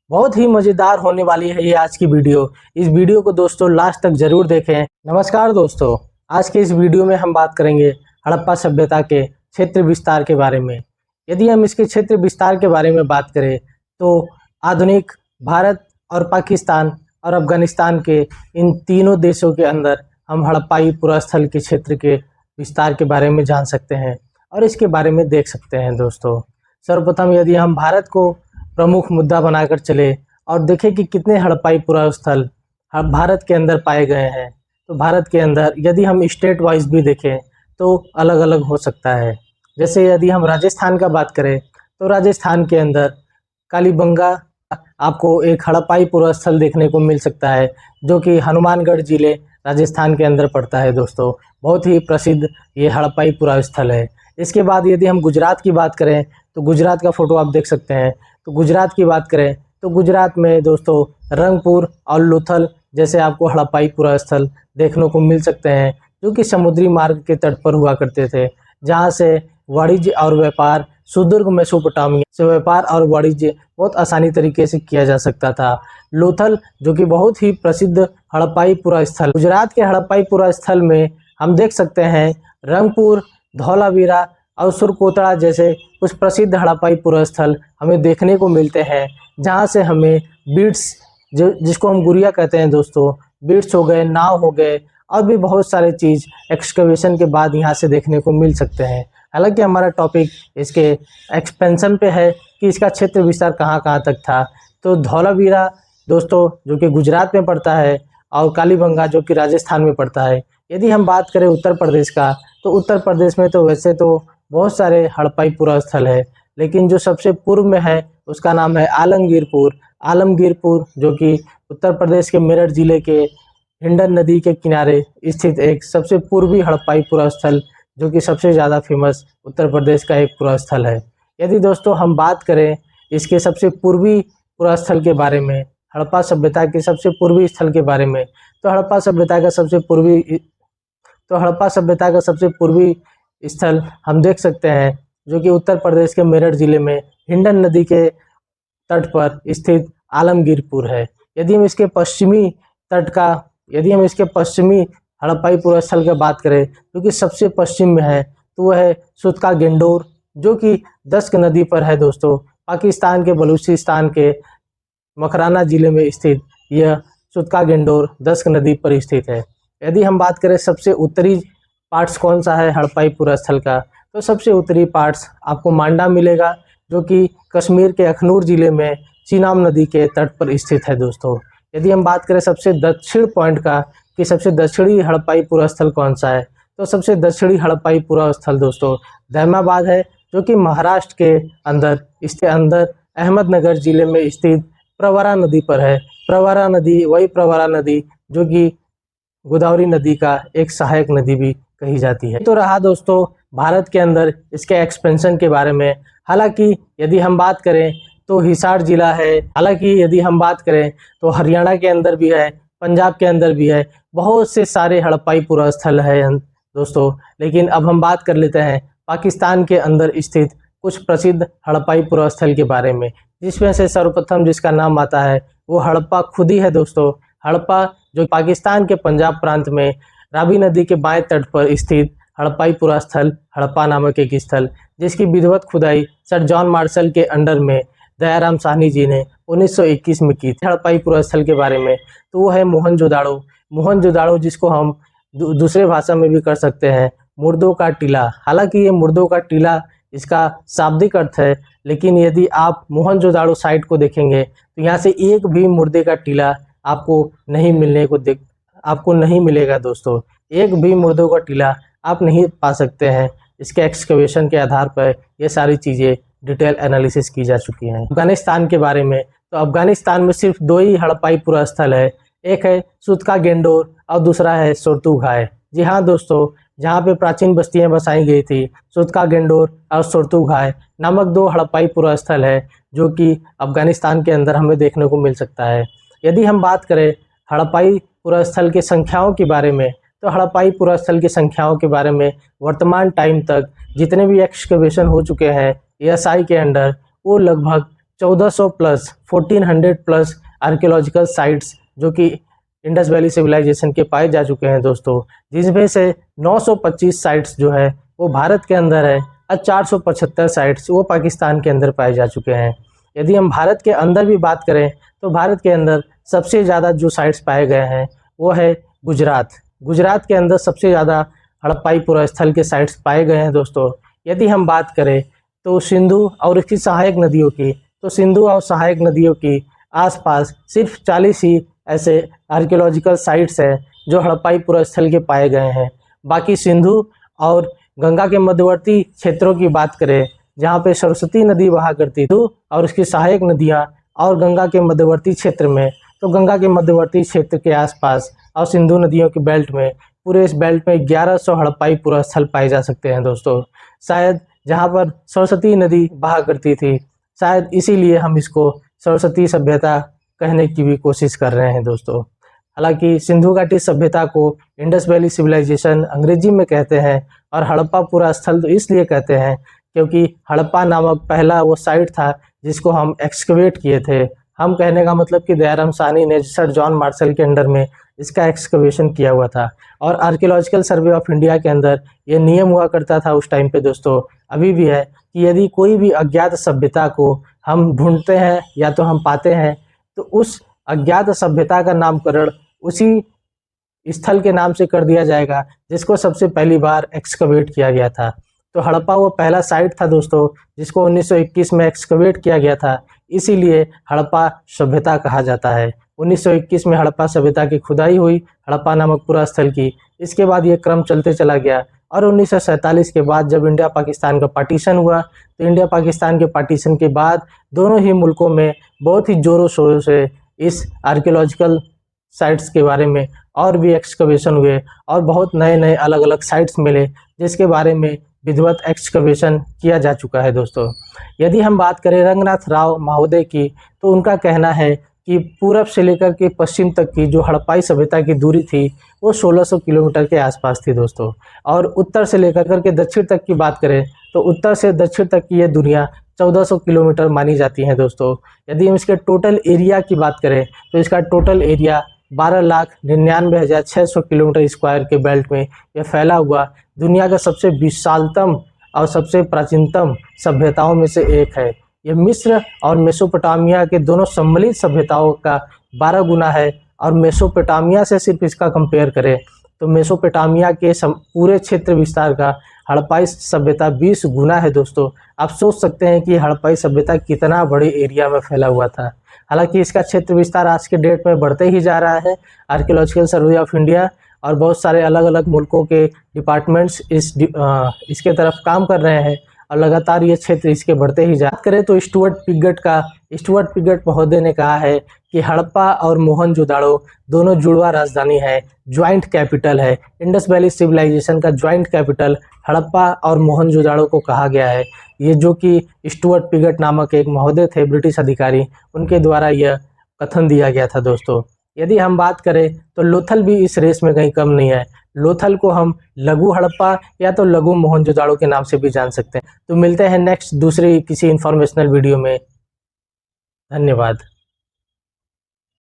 बहुत ही मज़ेदार होने वाली है ये आज की वीडियो। इस वीडियो को दोस्तों लास्ट तक ज़रूर देखें। नमस्कार दोस्तों, आज के इस वीडियो में हम बात करेंगे हड़प्पा सभ्यता के क्षेत्र विस्तार के बारे में। यदि हम इसके क्षेत्र विस्तार के बारे में बात करें तो आधुनिक भारत और पाकिस्तान और अफगानिस्तान के इन तीनों देशों के अंदर हम हड़प्पाई पुरास्थल के क्षेत्र के विस्तार के बारे में जान सकते हैं और इसके बारे में देख सकते हैं। दोस्तों, सर्वप्रथम यदि हम भारत को प्रमुख मुद्दा बनाकर चले और देखें कि कितने हड़प्पाई पुरास्थल भारत के अंदर पाए गए हैं, तो भारत के अंदर यदि हम स्टेट वाइज भी देखें तो अलग अलग हो सकता है। जैसे यदि हम राजस्थान का बात करें तो राजस्थान के अंदर कालीबंगा आपको एक हड़प्पाई पुरास्थल देखने को मिल सकता है, जो कि हनुमानगढ़ जिले राजस्थान के अंदर पड़ता है। दोस्तों, बहुत ही प्रसिद्ध ये हड़प्पाई पुरास्थल है। इसके बाद यदि हम गुजरात की बात करें तो गुजरात का फोटो आप देख सकते हैं। तो गुजरात की बात करें तो गुजरात में दोस्तों रंगपुर और लोथल जैसे आपको हड़प्पाई पुरास्थल देखने को मिल सकते हैं, जो कि समुद्री मार्ग के तट पर हुआ करते थे, जहां से वाणिज्य और व्यापार सुदूर्ग मेसोपोटामिया से व्यापार और वाणिज्य बहुत आसानी तरीके से किया जा सकता था। लोथल जो कि बहुत ही प्रसिद्ध हड़प्पाई पुरास्थल, गुजरात के हड़प्पाई पुरास्थल में हम देख सकते हैं रंगपुर, धौलावीरा और सुरकोतड़ा जैसे कुछ प्रसिद्ध हड़प्पाई पुरास्थल हमें देखने को मिलते हैं, जहां से हमें बीड्स जिसको हम गुड़िया कहते हैं दोस्तों, बीड्स हो गए, नाव हो गए और भी बहुत सारे चीज़ एक्सकवेशन के बाद यहाँ से देखने को मिल सकते हैं। हालांकि हमारा टॉपिक इसके एक्सपेंशन पे है कि इसका क्षेत्र विस्तार कहाँ कहाँ तक था। तो धौलावीरा दोस्तों जो कि गुजरात में पड़ता है और कालीबंगा जो कि राजस्थान में पड़ता है। यदि हम बात करें उत्तर प्रदेश का तो उत्तर प्रदेश में तो वैसे तो बहुत सारे हड़प्पाई पुरास्थल है, लेकिन जो सबसे पूर्व में है उसका नाम है आलमगीरपुर। आलमगीरपुर जो कि उत्तर प्रदेश के मेरठ जिले के हिंडन नदी के किनारे स्थित एक सबसे पूर्वी हड़प्पाई पुरास्थल, जो कि सबसे ज़्यादा फेमस उत्तर प्रदेश का एक पुरास्थल है। यदि दोस्तों हम बात करें इसके सबसे पूर्वी पुरास्थल के बारे में, हड़प्पा सभ्यता के सबसे पूर्वी स्थल के बारे में, तो हड़प्पा सभ्यता का सबसे पूर्वी स्थल हम देख सकते हैं, जो कि उत्तर प्रदेश के मेरठ जिले में हिंडन नदी के तट पर स्थित आलमगीरपुर है। यदि हम इसके पश्चिमी हड़प्पाई पुरास्थल की बात करें, जो कि सबसे पश्चिम में है, तो वह है सुतका गेंडोर, जो कि दस्क नदी पर है। दोस्तों, पाकिस्तान के बलूचिस्तान के मकराना जिले में स्थित यह सुतका गेंडोर दस्क नदी पर स्थित है। यदि हम बात करें सबसे उत्तरी पार्ट्स कौन सा है हड़प्पाई पुरास्थल का, तो सबसे उत्तरी पार्ट्स आपको मांडा मिलेगा, जो कि कश्मीर के अखनूर जिले में चीनाब नदी के तट पर स्थित है। दोस्तों, यदि हम बात करें सबसे दक्षिण पॉइंट का कि सबसे दक्षिणी हड़प्पाई पुरास्थल कौन सा है, तो सबसे दक्षिणी हड़प्पाई पुरास्थल दोस्तों दहमाबाद है, जो कि महाराष्ट्र के अंदर इसके अंदर अहमदनगर जिले में स्थित प्रवरा नदी पर है। प्रवरा नदी वही प्रवरा नदी जो कि गोदावरी नदी का एक सहायक नदी भी कही जाती है। तो रहा दोस्तों भारत के अंदर इसके एक्सपेंशन के बारे में। हालांकि यदि हम बात करें तो हिसार जिला है, हालांकि यदि हम बात करें तो हरियाणा के अंदर भी है, पंजाब के अंदर भी है, बहुत से सारे हड़प्पाई पुरास्थल है दोस्तों। लेकिन अब हम बात कर लेते हैं पाकिस्तान के अंदर स्थित कुछ प्रसिद्ध हड़प्पाई पुरास्थल के बारे में, जिसमें से सर्वप्रथम जिसका नाम आता है वो हड़प्पा खुद ही है। दोस्तों, हड़प्पा जो पाकिस्तान के पंजाब प्रांत में रावी नदी के बाएं तट पर स्थित हड़प्पाई पुरास्थल हड़प्पा नामक एक स्थल, जिसकी विधिवत खुदाई सर जॉन मार्शल के अंडर में दयाराम साहनी जी ने 1921 में की थी। हड़प्पाई पुरास्थल के बारे में तो वो है मोहनजोदाड़ो। मोहनजोदाड़ो जिसको हम दूसरे भाषा में भी कर सकते हैं मुर्दों का टीला। हालांकि ये मुर्दों का टीला इसका शाब्दिक अर्थ है, लेकिन यदि आप मोहनजोदाड़ो साइट को देखेंगे तो यहाँ से एक भी मुर्दे का टीला आपको नहीं मिलेगा। दोस्तों, एक भी मुर्दों का टीला आप नहीं पा सकते हैं। इसके एक्सकवेशन के आधार पर ये सारी चीज़ें डिटेल एनालिसिस की जा चुकी हैं। अफगानिस्तान के बारे में तो अफगानिस्तान में सिर्फ दो ही हड़प्पाई पुरास्थल है, एक है सुतका गेंडोर और दूसरा है सोरतुगाय। जी हाँ दोस्तों, जहाँ पे प्राचीन बस्तियाँ बसाई गई थी, सुतका गेंडोर और सोरतुगाय नामक दो हड़प्पाई पुरास्थल है, जो कि अफगानिस्तान के अंदर हमें देखने को मिल सकता है। यदि हम बात करें हड़प्पाई पुरास्थल की संख्याओं के बारे में, तो हड़प्पाई पुरास्थल की संख्याओं के बारे में वर्तमान टाइम तक जितने भी एक्सकवेशन हो चुके हैं एएसआई के अंडर, वो लगभग 1400 प्लस 1400 प्लस आर्कियोलॉजिकल साइट्स जो कि इंडस वैली सिविलाइजेशन के पाए जा चुके हैं दोस्तों, जिसमें से 925 साइट्स जो है वो भारत के अंदर है और 475 साइट्स वो पाकिस्तान के अंदर पाए जा चुके हैं। यदि हम भारत के अंदर भी बात करें तो भारत के अंदर सबसे ज़्यादा जो साइट्स पाए गए हैं वो है गुजरात। गुजरात के अंदर सबसे ज़्यादा हड़प्पाई पुरास्थल के साइट्स पाए गए हैं दोस्तों। यदि हम बात करें तो सिंधु और इसकी सहायक नदियों की, तो सिंधु और सहायक नदियों की आसपास सिर्फ 40 ही ऐसे आर्कियोलॉजिकल साइट्स हैं जो हड़प्पाई पुरास्थल के पाए गए हैं। बाकी सिंधु और गंगा के मध्यवर्ती क्षेत्रों की बात करें, जहाँ पे सरस्वती नदी बहा करती थी और उसकी सहायक नदियाँ, और गंगा के मध्यवर्ती क्षेत्र में, तो गंगा के मध्यवर्ती क्षेत्र के आसपास और सिंधु नदियों के बेल्ट में, पूरे इस बेल्ट में 1100 हड़प्पाई पुरास्थल पाए जा सकते हैं दोस्तों। शायद जहाँ पर सरस्वती नदी बहा करती थी, शायद इसीलिए हम इसको सरस्वती सभ्यता कहने की भी कोशिश कर रहे हैं दोस्तों। हालांकि सिंधु घाटी सभ्यता को इंडस वैली सिविलाइजेशन अंग्रेजी में कहते हैं और हड़प्पा पुरास्थल तो इसलिए कहते हैं क्योंकि हड़प्पा नामक पहला वो साइट था जिसको हम एक्सकवेट किए थे। हम कहने का मतलब कि दयाराम साहनी ने सर जॉन मार्शल के अंडर में इसका एक्सकवेशन किया हुआ था। और आर्कियोलॉजिकल सर्वे ऑफ इंडिया के अंदर ये नियम हुआ करता था उस टाइम पे दोस्तों, अभी भी है, कि यदि कोई भी अज्ञात सभ्यता को हम ढूंढते हैं या तो हम पाते हैं तो उस अज्ञात सभ्यता का नामकरण उसी स्थल के नाम से कर दिया जाएगा जिसको सबसे पहली बार एक्सकवेट किया गया था। तो हड़प्पा वो पहला साइट था दोस्तों जिसको 1921 में एक्सकवेट किया गया था, इसीलिए हड़प्पा सभ्यता कहा जाता है। 1921 में हड़प्पा सभ्यता की खुदाई हुई हड़प्पा नामक पूरा स्थल की। इसके बाद ये क्रम चलते चला गया और 1947 के बाद जब इंडिया पाकिस्तान का पार्टीशन हुआ तो इंडिया पाकिस्तान के पार्टीशन के बाद दोनों ही मुल्कों में बहुत ही ज़ोरों शोरों से इस आर्कियोलॉजिकल साइट्स के बारे में और भी एक्सकवेशन हुए और बहुत नए नए अलग अलग साइट्स मिले जिसके बारे में विधिवत एक्सकवेशन किया जा चुका है दोस्तों। यदि हम बात करें रंगनाथ राव महोदय की, तो उनका कहना है कि पूरब से लेकर के पश्चिम तक की जो हड़प्पाई सभ्यता की दूरी थी वो 1600 किलोमीटर के आसपास थी दोस्तों। और उत्तर से लेकर के दक्षिण तक की बात करें तो उत्तर से दक्षिण तक की ये दुनिया 1400 किलोमीटर मानी जाती है दोस्तों। यदि हम इसके टोटल एरिया की बात करें तो इसका टोटल एरिया 12,99,600 किलोमीटर स्क्वायर के बेल्ट में यह फैला हुआ दुनिया का सबसे विशालतम और सबसे प्राचीनतम सभ्यताओं में से एक है। यह मिस्र और मेसोपोटामिया के दोनों सम्मिलित सभ्यताओं का 12 गुना है। और मेसोपोटामिया से सिर्फ इसका कंपेयर करें तो मेसोपोटामिया के पूरे क्षेत्र विस्तार का हड़प्पाई सभ्यता 20 गुना है दोस्तों। आप सोच सकते हैं कि हड़प्पाई सभ्यता कितना बड़े एरिया में फैला हुआ था। हालांकि इसका क्षेत्र विस्तार आज के डेट में बढ़ते ही जा रहा है। आर्कियोलॉजिकल सर्वे ऑफ इंडिया और बहुत सारे अलग अलग मुल्कों के डिपार्टमेंट्स इसके तरफ काम कर रहे हैं और लगातार ये क्षेत्र इसके बढ़ते ही जा करें तो स्टुअर्ट पिगट महोदय ने कहा है कि हड़प्पा और मोहनजोदाड़ो दोनों जुड़वा राजधानी है, ज्वाइंट कैपिटल है। इंडस वैली सिविलाइजेशन का ज्वाइंट कैपिटल हड़प्पा और मोहनजोदाड़ो को कहा गया है। ये जो कि स्टुअर्ट पिगट नामक एक महोदय थे, ब्रिटिश अधिकारी, उनके द्वारा यह कथन दिया गया था दोस्तों। यदि हम बात करें तो लोथल भी इस रेस में कहीं कम नहीं है। लोथल को हम लघु हड़प्पा या तो लघु मोहनजोदाड़ो के नाम से भी जान सकते हैं। तो मिलते हैं नेक्स्ट दूसरी किसी इंफॉर्मेशनल वीडियो में। धन्यवाद।